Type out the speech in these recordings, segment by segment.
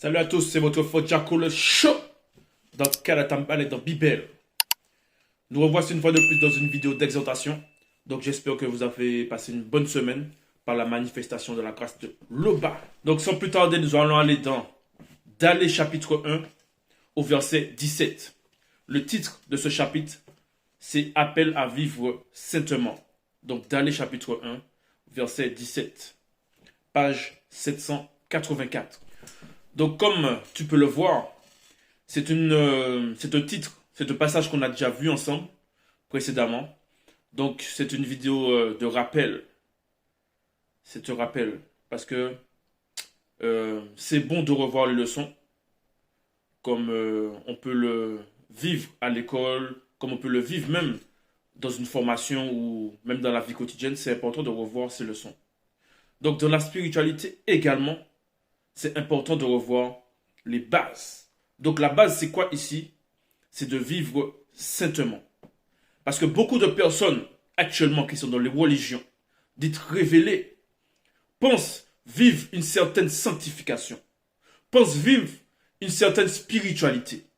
Salut à tous, c'est votre frère Jaco le show dans Kalatambal et dans Bibel. Nous revoici une fois de plus dans une vidéo d'exhortation. Donc j'espère que vous avez passé une bonne semaine par la manifestation de la grâce de Loba. Donc sans plus tarder, nous allons aller dans Daniel chapitre 1 au verset 17. Le titre de ce chapitre, c'est Appel à vivre saintement. Donc Daniel chapitre 1, verset 17. Page 784. Donc, comme tu peux le voir, c'est un titre, c'est un passage qu'on a déjà vu ensemble précédemment. Donc, c'est une vidéo de rappel. C'est un rappel parce que c'est bon de revoir les leçons comme on peut le vivre à l'école, comme on peut le vivre même dans une formation ou même dans la vie quotidienne. C'est important de revoir ces leçons. Donc, dans la spiritualité également, c'est important de revoir les bases. Donc la base, c'est quoi ici? C'est de vivre saintement. Parce que beaucoup de personnes actuellement qui sont dans les religions, dites révélées, pensent vivre une certaine sanctification, pensent vivre une certaine spiritualité.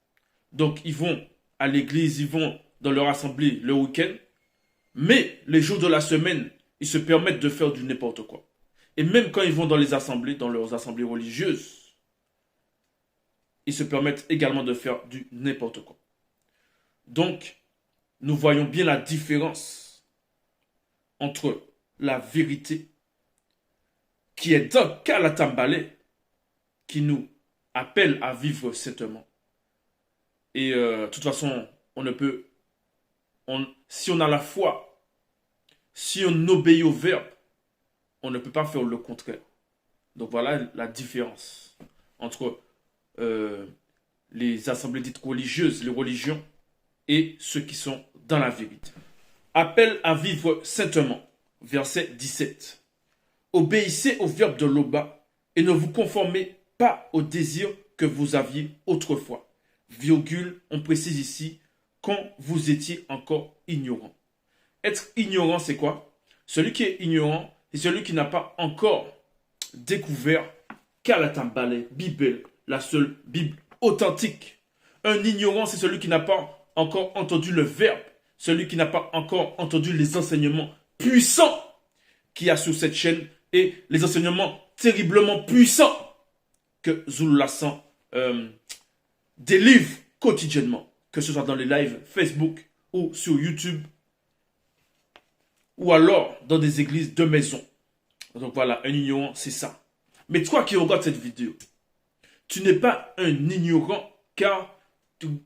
Donc ils vont à l'église, ils vont dans leur assemblée le week-end, mais les jours de la semaine, ils se permettent de faire du n'importe quoi. Et même quand ils vont dans les assemblées, dans leurs assemblées religieuses, ils se permettent également de faire du n'importe quoi. Donc, nous voyons bien la différence entre la vérité qui est dans Kalatambale, qui nous appelle à vivre saintement. Et de toute façon, on ne peut, si on a la foi, si on obéit au verbe, on ne peut pas faire le contraire. Donc voilà la différence entre les assemblées dites religieuses, les religions, et ceux qui sont dans la vérité. Appel à vivre saintement, verset 17. Obéissez au verbe de Loba et ne vous conformez pas aux désirs que vous aviez autrefois. Virgule, on précise ici, quand vous étiez encore ignorant. Être ignorant, c'est quoi? Celui qui est ignorant, c'est celui qui n'a pas encore découvert Kalatambale, Bible, la seule Bible authentique. Un ignorant, c'est celui qui n'a pas encore entendu le verbe, celui qui n'a pas encore entendu les enseignements puissants qu'il y a sur cette chaîne et les enseignements terriblement puissants que Zululassan délivre quotidiennement, que ce soit dans les lives Facebook ou sur YouTube ou alors dans des églises de maison. Donc voilà, un ignorant, c'est ça. Mais toi qui regardes cette vidéo, tu n'es pas un ignorant car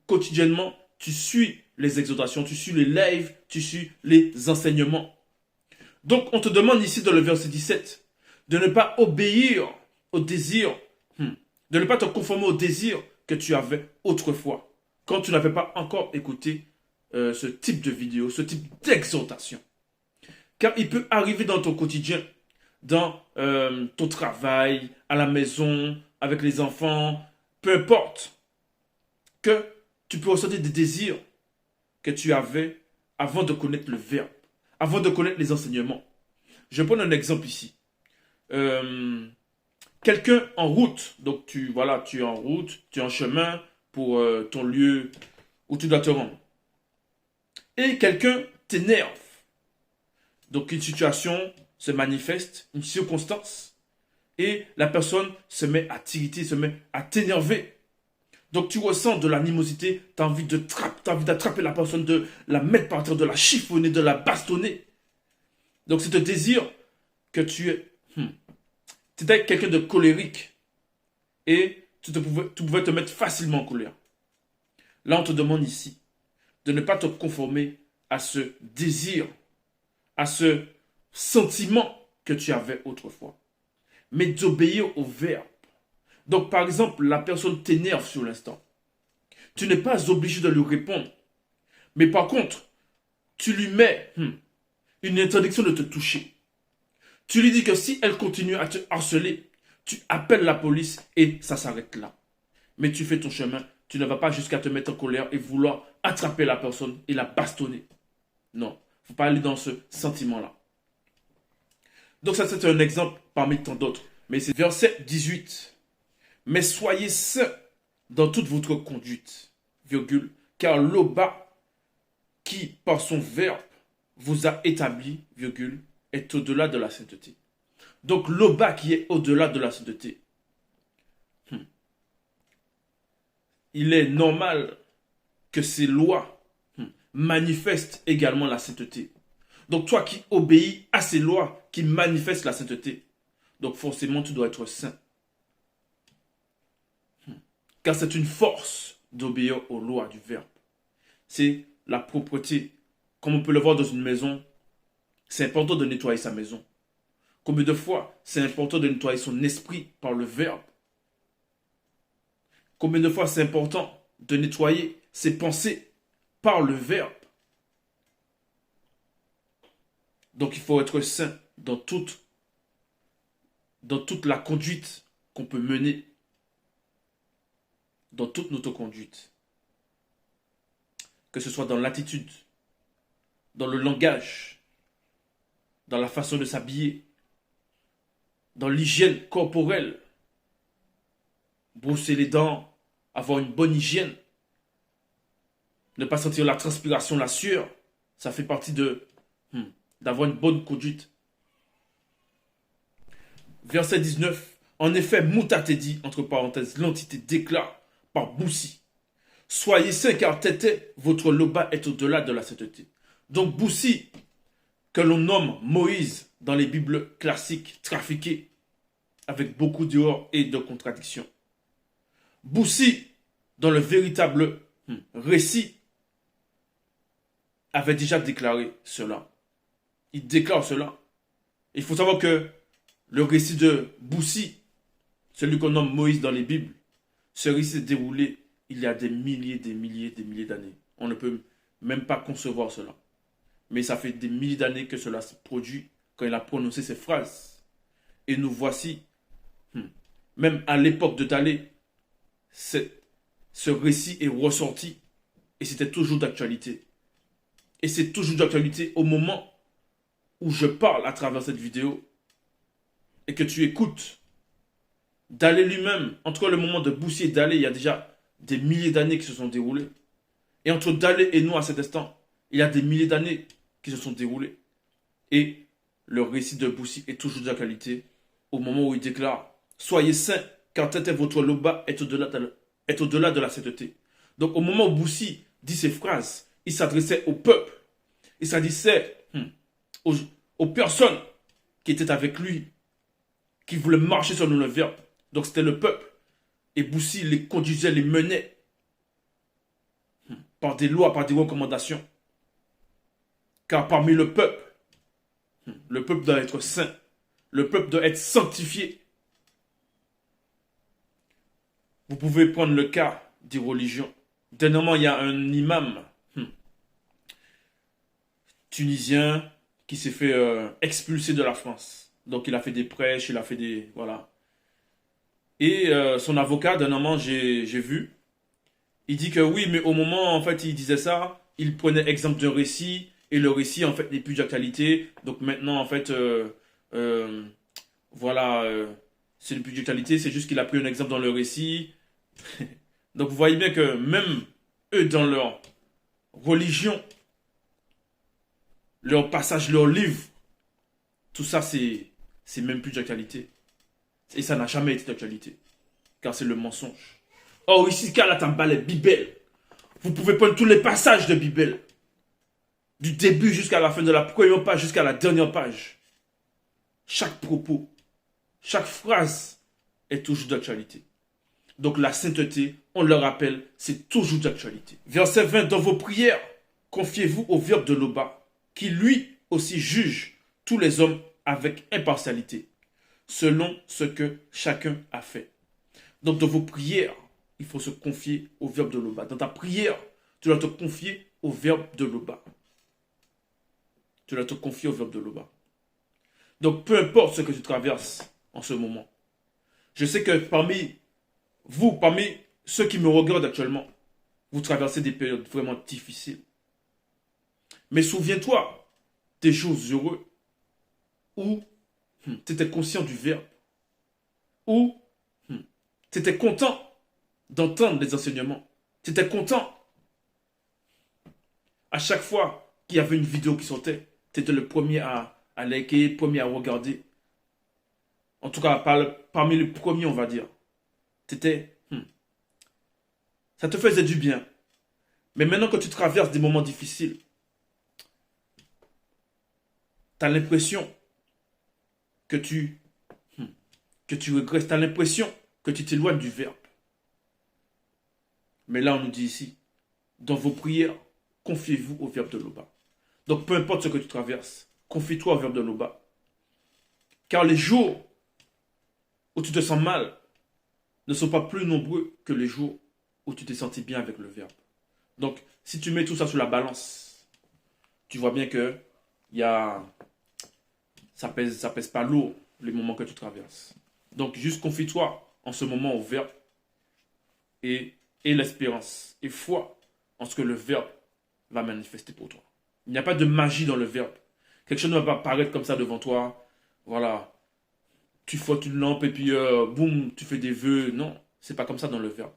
quotidiennement, tu suis les exhortations, tu suis les lives, tu suis les enseignements. Donc on te demande ici dans le verset 17 de ne pas obéir aux désirs, de ne pas te conformer aux désirs que tu avais autrefois, quand tu n'avais pas encore écouté ce type de vidéo, ce type d'exhortation. Car il peut arriver dans ton quotidien, dans ton travail, à la maison, avec les enfants, peu importe, que tu peux ressentir des désirs que tu avais avant de connaître le verbe, avant de connaître les enseignements. Je prends un exemple ici. Quelqu'un en route, donc tu es en route, tu es en chemin pour ton lieu où tu dois te rendre. Et quelqu'un t'énerve. Donc une situation se manifeste, une circonstance, et la personne se met à t'irriter, se met à t'énerver. Donc tu ressens de l'animosité, tu as envie d'attraper la personne, de la mettre par terre, de la chiffonner, de la bastonner. Donc c'est un désir que tu es. Tu étais quelqu'un de colérique et tu pouvais te mettre facilement en colère. Là on te demande ici de ne pas te conformer à ce désir, à ce sentiment que tu avais autrefois, mais d'obéir au verbe. Donc, par exemple, la personne t'énerve sur l'instant. Tu n'es pas obligé de lui répondre. Mais par contre, tu lui mets une interdiction de te toucher. Tu lui dis que si elle continue à te harceler, tu appelles la police et ça s'arrête là. Mais tu fais ton chemin. Tu ne vas pas jusqu'à te mettre en colère et vouloir attraper la personne et la bastonner. Non, il ne faut pas aller dans ce sentiment-là. Donc ça, c'est un exemple parmi tant d'autres. Mais c'est verset 18. Mais soyez saints dans toute votre conduite, virgule, car l'Oba qui, par son verbe, vous a établi, virgule, est au-delà de la sainteté. Donc l'Oba qui est au-delà de la sainteté, il est normal que ces lois manifestent également la sainteté. Donc toi qui obéis à ces lois qui manifestent la sainteté, donc forcément tu dois être saint. Car c'est une force d'obéir aux lois du verbe. C'est la propreté. Comme on peut le voir dans une maison, c'est important de nettoyer sa maison. Combien de fois c'est important de nettoyer son esprit par le verbe? Combien de fois c'est important de nettoyer ses pensées par le verbe? Donc il faut être saint dans toute la conduite qu'on peut mener, dans toute notre conduite. Que ce soit dans l'attitude, dans le langage, dans la façon de s'habiller, dans l'hygiène corporelle, brosser les dents, avoir une bonne hygiène, ne pas sentir la transpiration, la sueur, ça fait partie d'avoir une bonne conduite. Verset 19. En effet, Moutate dit, entre parenthèses, l'entité déclare par Boussi. Soyez saints car Tété, votre Loba est au-delà de la sainteté. Donc Boussi, que l'on nomme Moïse dans les Bibles classiques, trafiquées, avec beaucoup d'erreurs et de contradictions. Boussi, dans le véritable récit, avait déjà déclaré cela. Il déclare cela. Il faut savoir que le récit de Boussi, celui qu'on nomme Moïse dans les Bibles, ce récit s'est déroulé il y a des milliers d'années. On ne peut même pas concevoir cela. Mais ça fait des milliers d'années que cela se produit quand il a prononcé ces phrases. Et nous voici, même à l'époque de Thalès, ce récit est ressorti et c'était toujours d'actualité. Et c'est toujours d'actualité au moment où je parle à travers cette vidéo et que tu écoutes. Thalès lui-même, entre le moment de Boussi et Thalès, il y a déjà des milliers d'années qui se sont déroulées. Et entre Thalès et nous à cet instant, il y a des milliers d'années qui se sont déroulées. Et le récit de Boussi est toujours d'actualité au moment où il déclare « Soyez saints, car Tété votre Loba est au-delà de la sainteté. » Donc au moment où Boussi dit ces phrases, il s'adressait au peuple. Il s'adressait aux personnes qui étaient avec lui, qui voulaient marcher selon le verbe. Donc c'était le peuple. Et Boussi les conduisait, les menait par des lois, par des recommandations. Car parmi le peuple doit être saint. Le peuple doit être sanctifié. Vous pouvez prendre le cas des religions. Dernièrement, il y a un imam tunisien qui s'est fait expulser de la France. Donc il a fait des prêches, il a fait des... Voilà. Et son avocat, dernièrement, j'ai vu, il dit que oui, mais au moment, en fait, il disait ça, il prenait exemple d'un récit, et le récit, en fait, n'est plus d'actualité. Donc maintenant, en fait, voilà, c'est plus d'actualité, c'est juste qu'il a pris un exemple dans le récit. Donc vous voyez bien que même eux, dans leur religion, leur passage, leur livre, tout ça, c'est même plus d'actualité. Et ça n'a jamais été d'actualité. Car c'est le mensonge. Or, ici, Kalatambale, Bible. Vous pouvez prendre tous les passages de Bible. Du début jusqu'à la fin de la première page, jusqu'à la dernière page. Chaque propos, chaque phrase est toujours d'actualité. Donc la sainteté, on le rappelle, c'est toujours d'actualité. Verset 20, dans vos prières, confiez-vous au verbe de Loba, qui lui aussi juge tous les hommes avec impartialité, selon ce que chacun a fait. Donc dans vos prières, il faut se confier au verbe de Loba. Dans ta prière, tu dois te confier au verbe de Loba. Tu dois te confier au verbe de Loba. Donc peu importe ce que tu traverses en ce moment. Je sais que parmi ceux qui me regardent actuellement, vous traversez des périodes vraiment difficiles. Mais souviens-toi des jours heureux où tu étais conscient du verbe, où Tu étais content d'entendre les enseignements. Tu étais content. À chaque fois qu'il y avait une vidéo qui sortait, tu étais le premier à liker, le premier à regarder. En tout cas, parmi les premiers, on va dire. T'étais, ça te faisait du bien. Mais maintenant que tu traverses des moments difficiles, tu as l'impression que tu regresses. Tu as l'impression que tu t'éloignes du verbe. Mais là, on nous dit ici, dans vos prières, confiez-vous au verbe de l'Oba. Donc, peu importe ce que tu traverses, confie-toi au verbe de l'Oba. Car les jours où tu te sens mal ne sont pas plus nombreux que les jours où tu t'es senti bien avec le verbe. Donc, si tu mets tout ça sur la balance, tu vois bien que ça pèse pas lourd les moments que tu traverses. Donc, juste confie-toi en ce moment au verbe et l'espérance et foi en ce que le verbe va manifester pour toi. Il n'y a pas de magie dans le verbe. Quelque chose ne va pas apparaître comme ça devant toi. Voilà. Tu frottes une lampe et puis boum, tu fais des vœux. Non, c'est pas comme ça dans le verbe.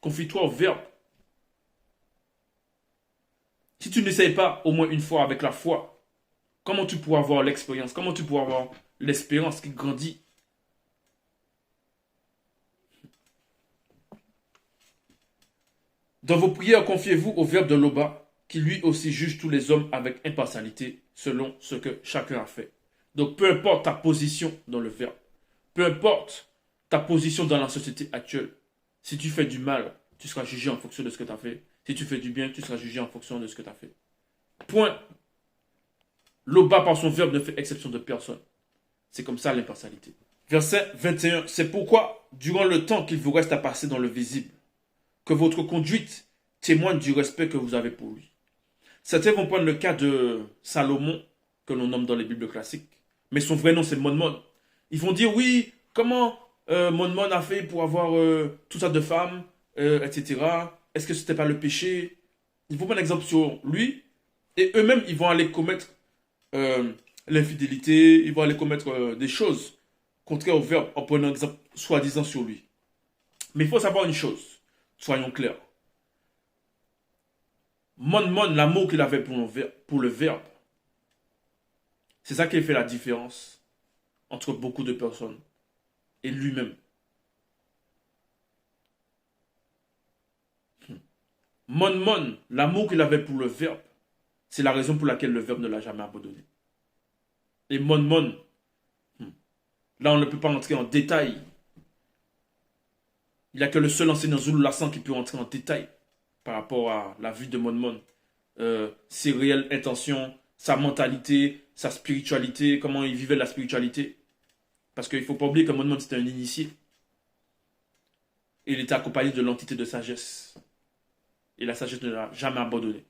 Confie-toi au verbe. Si tu n'essayes pas au moins une fois avec la foi, comment tu pourras avoir l'expérience? Comment tu pourras avoir l'espérance qui grandit? Dans vos prières, confiez-vous au verbe de l'Oba, qui lui aussi juge tous les hommes avec impartialité, selon ce que chacun a fait. Donc peu importe ta position dans le verbe, peu importe ta position dans la société actuelle, si tu fais du mal, tu seras jugé en fonction de ce que tu as fait. Si tu fais du bien, tu seras jugé en fonction de ce que tu as fait. Point. L'Oba, par son verbe, ne fait exception de personne. C'est comme ça l'impartialité. Verset 21. C'est pourquoi, durant le temps qu'il vous reste à passer dans le visible, que votre conduite témoigne du respect que vous avez pour lui. Certains vont prendre le cas de Salomon, que l'on nomme dans les Bibles classiques, mais son vrai nom c'est Monmon. Ils vont dire oui, comment Monmon a fait pour avoir tout ça de femmes, etc. Est-ce que c'était pas le péché? Ils vont prendre un exemple sur lui, et eux-mêmes ils vont aller commettre l'infidélité, ils vont aller commettre des choses contraires au verbe en prenant un exemple soi-disant sur lui. Mais il faut savoir une chose, soyons clairs. Monmon, l'amour qu'il avait pour le verbe, c'est ça qui fait la différence entre beaucoup de personnes et lui-même. Monmon, l'amour qu'il avait pour le verbe, c'est la raison pour laquelle le verbe ne l'a jamais abandonné. Et Monmon, là on ne peut pas entrer en détail. Il n'y a que le seul enseignant Zulu Lassan qui peut entrer en détail par rapport à la vie de Monmon. Ses réelles intentions, sa mentalité, sa spiritualité, comment il vivait la spiritualité. Parce qu'il ne faut pas oublier que Monmon c'était un initié. Et il était accompagné de l'entité de sagesse. Et la sagesse ne l'a jamais abandonné.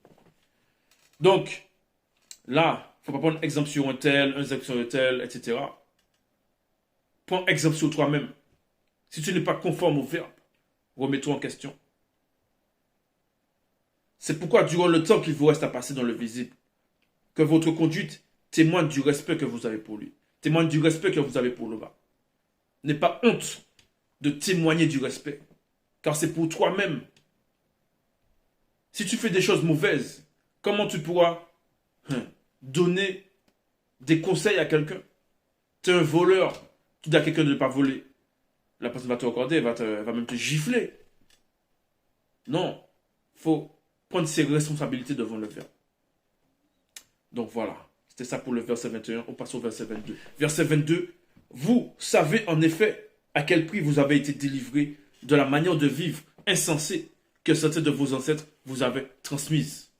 Donc, là, il ne faut pas prendre exemple sur un tel, etc. Prends exemple sur toi-même. Si tu n'es pas conforme au verbe, remets-toi en question. C'est pourquoi, durant le temps qu'il vous reste à passer dans le visible, que votre conduite témoigne du respect que vous avez pour lui. Témoigne du respect que vous avez pour le bas. N'aie pas honte de témoigner du respect. Car c'est pour toi-même. Si tu fais des choses mauvaises, comment tu pourras donner des conseils à quelqu'un? Tu es un voleur, tu dis à quelqu'un de ne pas voler. La personne va te regarder, elle va même te gifler. Non, il faut prendre ses responsabilités devant le verbe. Donc voilà, c'était ça pour le verset 21. On passe au verset 22. Verset 22, vous savez en effet à quel prix vous avez été délivrés de la manière de vivre insensée que certains de vos ancêtres vous avaient transmise.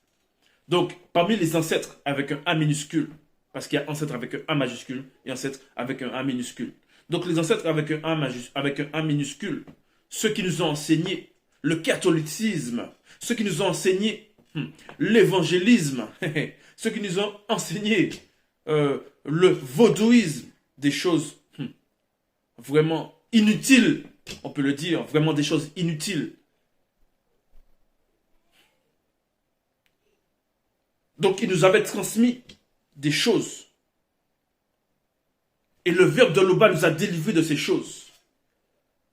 Donc, parmi les ancêtres avec un A minuscule, parce qu'il y a ancêtre avec un A majuscule et ancêtre avec un A minuscule. Donc, les ancêtres avec un A minuscule, ceux qui nous ont enseigné le catholicisme, ceux qui nous ont enseigné l'évangélisme, ceux qui nous ont enseigné le vaudouisme, des choses vraiment inutiles, on peut le dire, vraiment des choses inutiles. Donc, ils nous avaient transmis des choses. Et le verbe de l'Oba nous a délivrés de ces choses.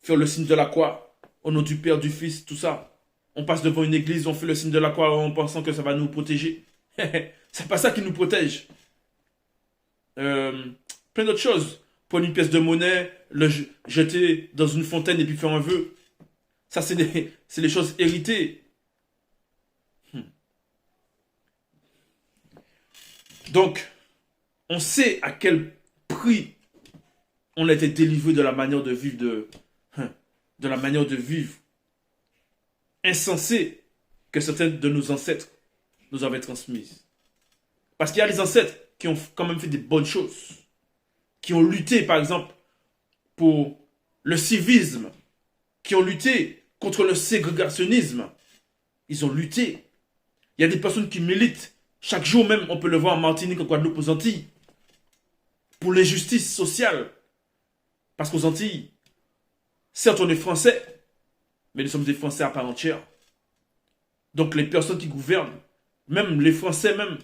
faire le signe de la croix, au nom du Père, du Fils, tout ça. On passe devant une église, on fait le signe de la croix en pensant que ça va nous protéger. C'est pas ça qui nous protège. Plein d'autres choses. Prendre une pièce de monnaie, le jeter dans une fontaine et puis faire un vœu. Ça, c'est des choses héritées. Donc, on sait à quel prix on a été délivré de la manière de vivre de la manière de vivre insensée que certains de nos ancêtres nous avaient transmise. Parce qu'il y a des ancêtres qui ont quand même fait des bonnes choses, qui ont lutté, par exemple, pour le civisme, qui ont lutté contre le ségrégationnisme. Ils ont lutté. Il y a des personnes qui militent. Chaque jour même, on peut le voir en Martinique, en Guadeloupe, aux Antilles, pour l'injustice sociale. Parce qu'aux Antilles, certes, on est français, mais nous sommes des Français à part entière. Donc les personnes qui gouvernent, même les Français même,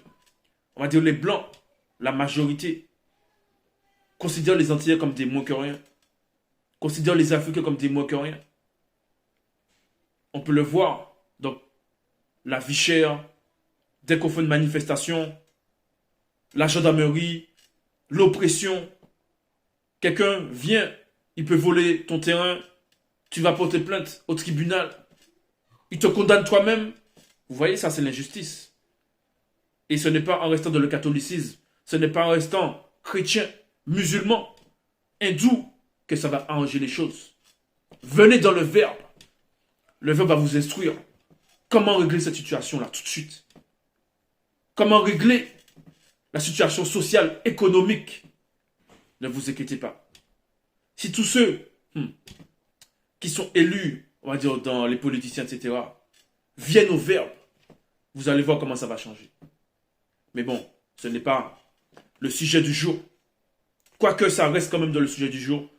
on va dire les Blancs, la majorité, considèrent les Antillais comme des moins que rien. Considèrent les Africains comme des moins que rien. On peut le voir. Donc, la vie chère, dès qu'on fait une manifestation, la gendarmerie, l'oppression. Quelqu'un vient, il peut voler ton terrain, tu vas porter plainte au tribunal, il te condamne toi-même. Vous voyez, ça c'est l'injustice. Et ce n'est pas en restant dans le catholicisme, ce n'est pas en restant chrétien, musulman, hindou, que ça va arranger les choses. Venez dans le Verbe. Le Verbe va vous instruire. Comment régler cette situation-là tout de suite? Comment régler la situation sociale, économique? Ne vous inquiétez pas. Si tous ceux qui sont élus, on va dire dans les politiciens, etc., viennent au Verbe, vous allez voir comment ça va changer. Mais bon, ce n'est pas le sujet du jour. Quoique ça reste quand même dans le sujet du jour,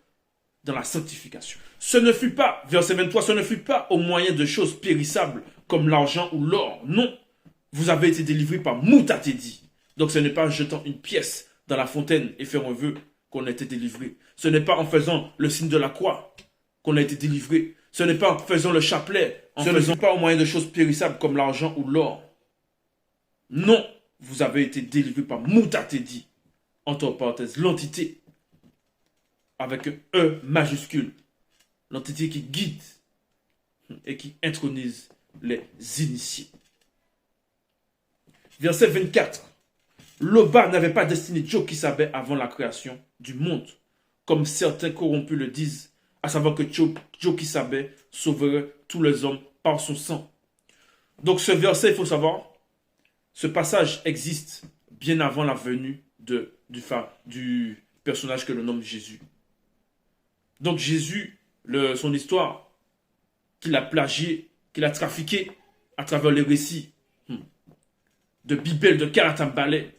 dans la sanctification. Ce ne fut pas, verset 23, ce ne fut pas au moyen de choses périssables comme l'argent ou l'or. Non, vous avez été délivrés par Moutatedi. Donc ce n'est pas en jetant une pièce dans la fontaine et faire un vœu qu'on a été délivré. Ce n'est pas en faisant le signe de la croix qu'on a été délivré. Ce n'est pas en faisant le chapelet. Ce n'est pas au moyen de choses périssables comme l'argent ou l'or. Non, vous avez été délivrés par Moutatedi. Entre parenthèses, l'entité avec un E majuscule. L'entité qui guide et qui intronise les initiés. Verset 24. Loba n'avait pas destiné Djokisabé avant la création du monde, comme certains corrompus le disent, à savoir que Djokisabé sauverait tous les hommes par son sang. Donc ce verset, il faut savoir, ce passage existe bien avant la venue du personnage que l'on nomme Jésus. Donc Jésus, son histoire, qu'il a plagié, qu'il a trafiqué à travers les récits de Bibel, de Karatambalé.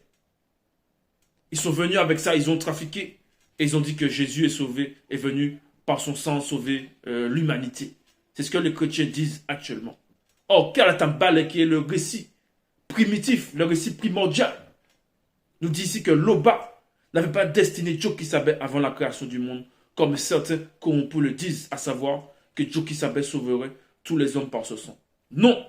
Ils sont venus avec ça, ils ont trafiqué et ils ont dit que Jésus est sauvé, est venu par son sang sauver l'humanité. C'est ce que les chrétiens disent actuellement. Or, Karatambalé, qui est le récit primitif, le récit primordial, nous dit ici que Loba n'avait pas destiné Djokisabé avant la création du monde, comme certains corrompus le disent, à savoir que Djokisabé sauverait tous les hommes par ce sang. Non.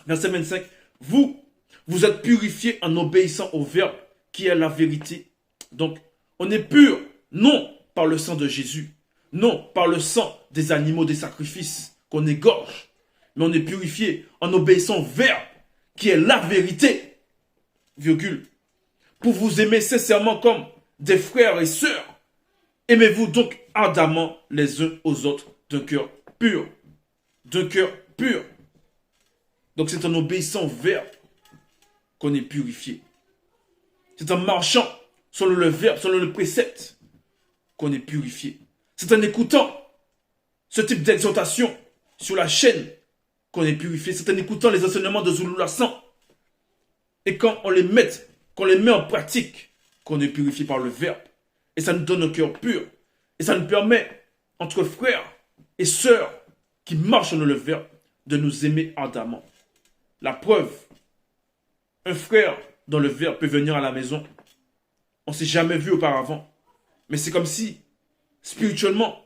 Verset 25. Vous êtes purifiés en obéissant au Verbe qui est la vérité. Donc, on est pur, non par le sang de Jésus, non par le sang des animaux, des sacrifices qu'on égorge, mais on est purifié en obéissant au Verbe qui est la vérité, virgule, pour vous aimer sincèrement comme des frères et sœurs. Aimez-vous donc ardemment les uns aux autres d'un cœur pur. D'un cœur pur. Donc c'est en obéissant au Verbe qu'on est purifié. C'est en marchant selon le Verbe, selon le précepte qu'on est purifié. C'est en écoutant ce type d'exhortation sur la chaîne qu'on est purifié. C'est en écoutant les enseignements de Zulu Lassan. Et quand on les met en pratique, qu'on est purifié par le Verbe. Et ça nous donne un cœur pur. Et ça nous permet, entre frères et sœurs qui marchent dans le Verbe, de nous aimer ardemment. La preuve, un frère dans le Verbe peut venir à la maison. On ne s'est jamais vu auparavant. Mais c'est comme si, spirituellement,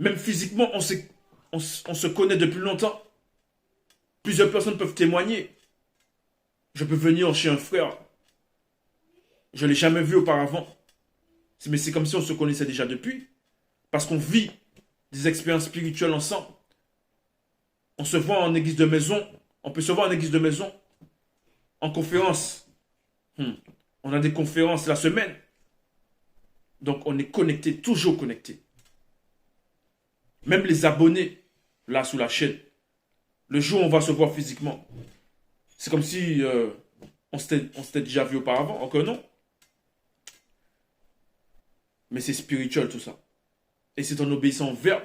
Même physiquement, on se connaît depuis longtemps. Plusieurs personnes peuvent témoigner. Je peux venir chez un frère. Je ne l'ai jamais vu auparavant. Mais c'est comme si on se connaissait déjà depuis. Parce qu'on vit des expériences spirituelles ensemble. On se voit en église de maison. On peut se voir en église de maison. En conférence. On a des conférences la semaine. Donc on est connecté, toujours connecté. Même les abonnés, là sous la chaîne, le jour où on va se voir physiquement, c'est comme si on s'était déjà vu auparavant, encore non. Mais c'est spirituel tout ça. Et c'est en obéissant au Verbe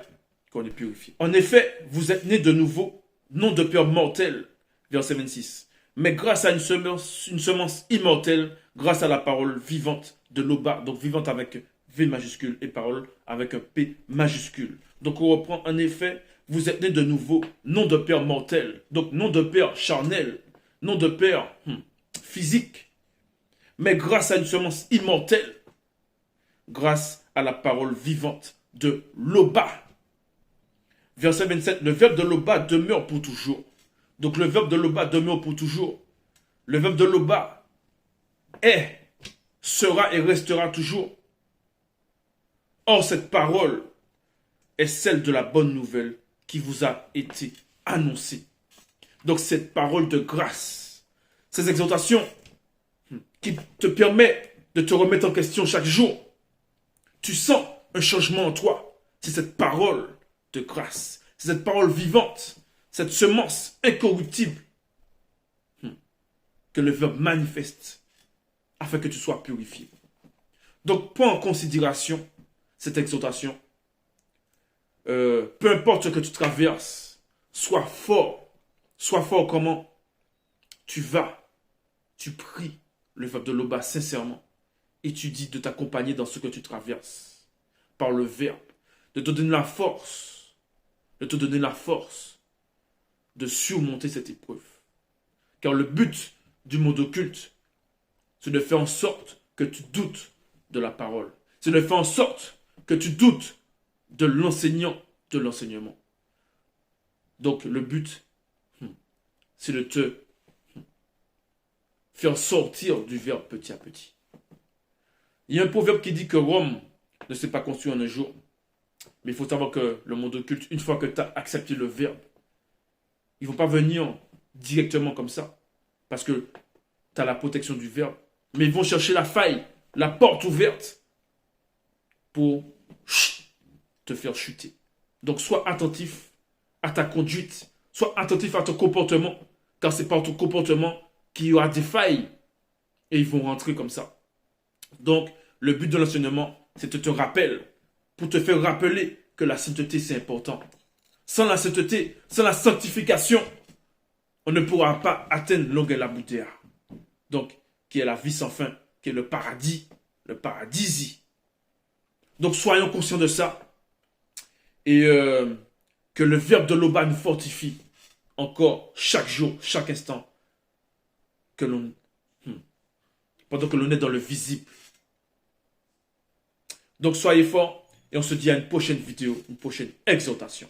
qu'on est purifié. En effet, vous êtes nés de nouveau, non de peur mortelle, verset 26, mais grâce à une semence immortelle, grâce à la parole vivante de l'Oba, donc vivante avec V majuscule et parole avec un P majuscule. Donc on reprend, en effet, vous êtes nés de nouveau, non de père mortel, donc non de père charnel, non de père physique, mais grâce à une semence immortelle, grâce à la parole vivante de l'Oba. Verset 27, le verbe de l'Oba demeure pour toujours. Donc le verbe de l'Oba demeure pour toujours. Le verbe de l'Oba est, sera et restera toujours. Or, cette parole est celle de la bonne nouvelle qui vous a été annoncée. Donc, cette parole de grâce, ces exhortations qui te permettent de te remettre en question chaque jour. Tu sens un changement en toi. C'est cette parole de grâce. C'est cette parole vivante, cette semence incorruptible que le Verbe manifeste afin que tu sois purifié. Donc, prends en considération cette exhortation. Peu importe ce que tu traverses, sois fort. Sois fort comment? Tu vas, tu pries le Verbe de l'Oba sincèrement et tu dis de t'accompagner dans ce que tu traverses par le Verbe, de te donner la force, de surmonter cette épreuve. Car le but du monde occulte, c'est de faire en sorte que tu doutes de la parole. C'est de faire en sorte que tu doutes de l'enseignant, de l'enseignement. Donc le but, c'est de te faire sortir du verbe petit à petit. Il y a un proverbe qui dit que Rome ne s'est pas construit en un jour. Mais il faut savoir que le monde occulte, une fois que tu as accepté le verbe, ils ne vont pas venir directement comme ça. Parce que tu as la protection du verbe. Mais ils vont chercher la faille, la porte ouverte pour te faire chuter. Donc sois attentif à ta conduite, sois attentif à ton comportement, car c'est par ton comportement qu'il y aura des failles et ils vont rentrer comme ça. Donc le but de l'enseignement, c'est de te rappeler, pour te faire rappeler que la sainteté c'est important. Sans la sainteté, sans la sanctification, on ne pourra pas atteindre l'Ongelabudea. Donc, qui est la vie sans fin, qui est le paradis, le paradisi. Donc soyons conscients de ça. Et que le verbe de l'Oba nous fortifie encore chaque jour, chaque instant. Pendant que l'on est dans le visible. Donc soyez forts et on se dit à une prochaine vidéo, une prochaine exhortation.